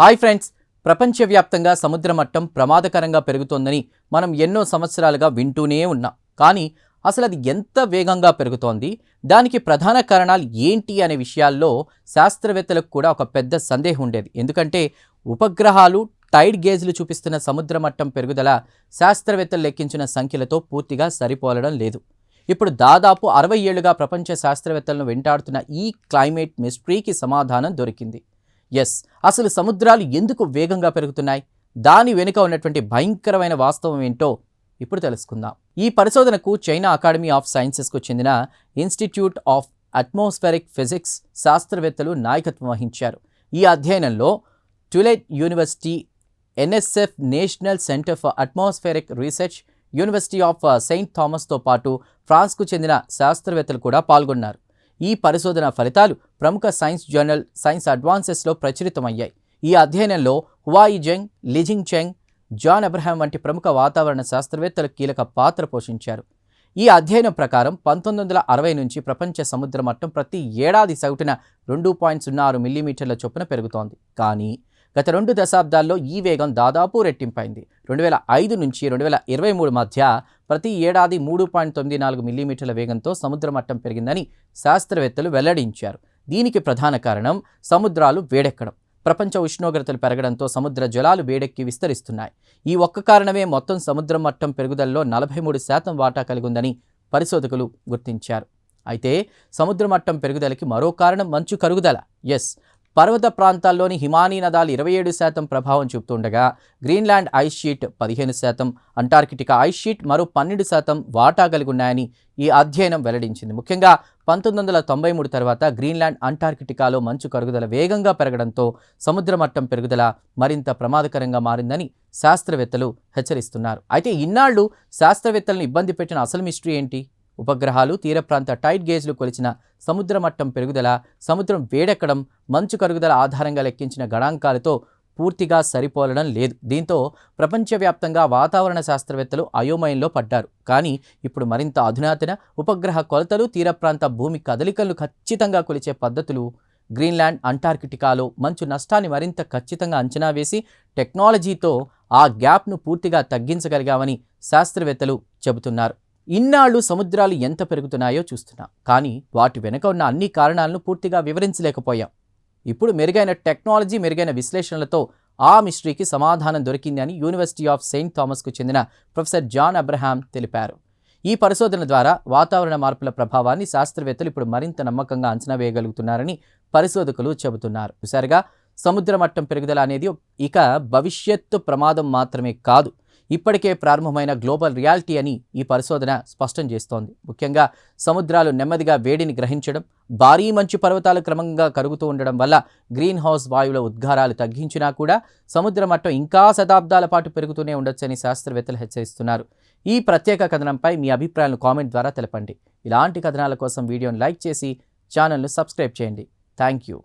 Hi friends, ప్రపంచవ్యాప్తంగా సముద్ర మట్టం ప్రమాదకరంగా పెరుగుతోందని మనం ఎన్నో సంవత్సరాలుగా వింటూనే ఉన్నాం. కానీ అసలు అది ఎంత వేగంగా పెరుగుతోంది, దానికి ప్రధాన కారణాలు ఏంటి అనే విషయాల్లో శాస్త్రవేత్తలకు కూడా ఒక పెద్ద సందేహం ఉండేది. ఎందుకంటే ఉపగ్రహాలు, టైడ్ గేజ్లు చూపిస్తున్న సముద్ర మట్టం పెరుగుదల శాస్త్రవేత్తలు లెక్కించిన సంఖ్యలతో పూర్తిగా సరిపోలడం లేదు. ఇప్పుడు దాదాపు 60 ఏళ్లుగా ప్రపంచ శాస్త్రవేత్తలను వెంటాడుతున్న ఈ క్లైమేట్ మిస్టరీకి సమాధానం దొరికింది. ఎస్, అసలు సముద్రాలు ఎందుకు వేగంగా పెరుగుతున్నాయి, దాని వెనుక ఉన్నటువంటి భయంకరమైన వాస్తవం ఏంటో ఇప్పుడు తెలుసుకుందాం. ఈ పరిశోధనకు చైనా అకాడమీ ఆఫ్ సైన్సెస్కు చెందిన ఇన్స్టిట్యూట్ ఆఫ్ అట్మాస్ఫెరిక్ ఫిజిక్స్ శాస్త్రవేత్తలు నాయకత్వం వహించారు. ఈ అధ్యయనంలో Tulane university, NSF national center for atmospheric research, university of saint థామస్తో పాటు ఫ్రాన్స్కు చెందిన శాస్త్రవేత్తలు కూడా పాల్గొన్నారు. ఈ పరిశోధన ఫలితాలు ప్రముఖ సైన్స్ జర్నల్ సైన్స్ అడ్వాన్సెస్లో ప్రచురితమయ్యాయి. ఈ అధ్యయనంలో Huai Zheng, Lijing Cheng, John Abraham వంటి ప్రముఖ వాతావరణ శాస్త్రవేత్తలు కీలక పాత్ర పోషించారు. ఈ అధ్యయనం ప్రకారం 1960 నుంచి ప్రపంచ సముద్ర మట్టం ప్రతి ఏడాది సగటున 2.06 మిల్లీమీటర్ల చొప్పున పెరుగుతోంది. కానీ గత 2 దశాబ్దాల్లో ఈ వేగం దాదాపు రెట్టింపైంది. 2005 నుంచి 2023 మధ్య ప్రతి ఏడాది 3.94 మిల్లీమీటర్ల వేగంతో సముద్ర మట్టం పెరిగిందని శాస్త్రవేత్తలు వెల్లడించారు. దీనికి ప్రధాన కారణం సముద్రాలు వేడెక్కడం. ప్రపంచ ఉష్ణోగ్రతలు పెరగడంతో సముద్ర జలాలు వేడెక్కి విస్తరిస్తున్నాయి. ఈ ఒక్క కారణమే మొత్తం సముద్ర మట్టం పెరుగుదలలో 43% వాటా కలిగి ఉందని పరిశోధకులు గుర్తించారు. అయితే సముద్ర మట్టం పెరుగుదలకి మరో కారణం మంచు కరుగుదల. ఎస్, పర్వత ప్రాంతాల్లోని హిమానీ నదాలు 27% ప్రభావం చూపుతుండగా Greenland ice sheet 15%, Antarctica ice sheet మరో 12% వాటా కలిగి ఉన్నాయని ఈ అధ్యయనం వెల్లడించింది. ముఖ్యంగా 1993 తర్వాత గ్రీన్లాండ్, అంటార్కిటికాలో మంచు కరుగుదల వేగంగా పెరగడంతో సముద్ర మట్టం పెరుగుదల మరింత ప్రమాదకరంగా మారిందని శాస్త్రవేత్తలు హెచ్చరిస్తున్నారు. అయితే ఇన్నాళ్లు శాస్త్రవేత్తలను ఇబ్బంది పెట్టిన అసలు మిస్టరీ ఏంటి? ఉపగ్రహాలు, తీర ప్రాంత టైడ్ గేజ్లు కొలిచిన సముద్ర మట్టం పెరుగుదల, సముద్రం వేడెక్కడం, మంచు కరుగుదల ఆధారంగా లెక్కించిన గణాంకాలతో పూర్తిగా సరిపోలడం లేదు. దీంతో ప్రపంచవ్యాప్తంగా వాతావరణ శాస్త్రవేత్తలు అయోమయంలో పడ్డారు. కానీ ఇప్పుడు మరింత అధునాతన ఉపగ్రహ కొలతలు, తీర ప్రాంత భూమి కదలికలను ఖచ్చితంగా కొలిచే పద్ధతులు, గ్రీన్లాండ్, అంటార్కిటికాలో మంచు నష్టాన్ని మరింత ఖచ్చితంగా అంచనా వేసి టెక్నాలజీతో ఆ గ్యాప్ను పూర్తిగా తగ్గించగలిగామని శాస్త్రవేత్తలు చెబుతున్నారు. ఇన్నాళ్ళు సముద్రాలు ఎంత పెరుగుతున్నాయో చూస్తున్నాం, కానీ వాటి వెనుక ఉన్న అన్ని కారణాలను పూర్తిగా వివరించలేకపోయాం. ఇప్పుడు మెరుగైన టెక్నాలజీ, మెరుగైన విశ్లేషణలతో ఆ మిస్టరీకి సమాధానం దొరికింది అని యూనివర్సిటీ ఆఫ్ సెయింట్ థామస్కు చెందిన ప్రొఫెసర్ జాన్ అబ్రహాం తెలిపారు. ఈ పరిశోధన ద్వారా వాతావరణ మార్పుల ప్రభావాన్ని శాస్త్రవేత్తలు ఇప్పుడు మరింత నమ్మకంగా అంచనా వేయగలుగుతున్నారని పరిశోధకులు చెబుతున్నారు. చూసారుగా, సముద్ర మట్టం పెరుగుదల అనేది ఇక భవిష్యత్తు ప్రమాదం మాత్రమే కాదు, ఇప్పటికే ప్రారంభమైన గ్లోబల్ రియాలిటీ అని ఈ పరిశోధన స్పష్టం చేస్తోంది. ముఖ్యంగా సముద్రాలు నెమ్మదిగా వేడిని గ్రహించడం, భారీ మంచు పర్వతాలు క్రమంగా కరుగుతూ ఉండడం వల్ల గ్రీన్ హౌస్ వాయువుల ఉద్గారాలు తగ్గించినా కూడా సముద్ర మట్టం ఇంకా శతాబ్దాల పాటు పెరుగుతూనే ఉండొచ్చని శాస్త్రవేత్తలు హెచ్చరిస్తున్నారు. ఈ ప్రత్యేక కథనంపై మీ అభిప్రాయాలను కామెంట్ ద్వారా తెలపండి. ఇలాంటి కథనాల కోసం వీడియోను లైక్ చేసి ఛానల్ను సబ్స్క్రైబ్ చేయండి. Thank you.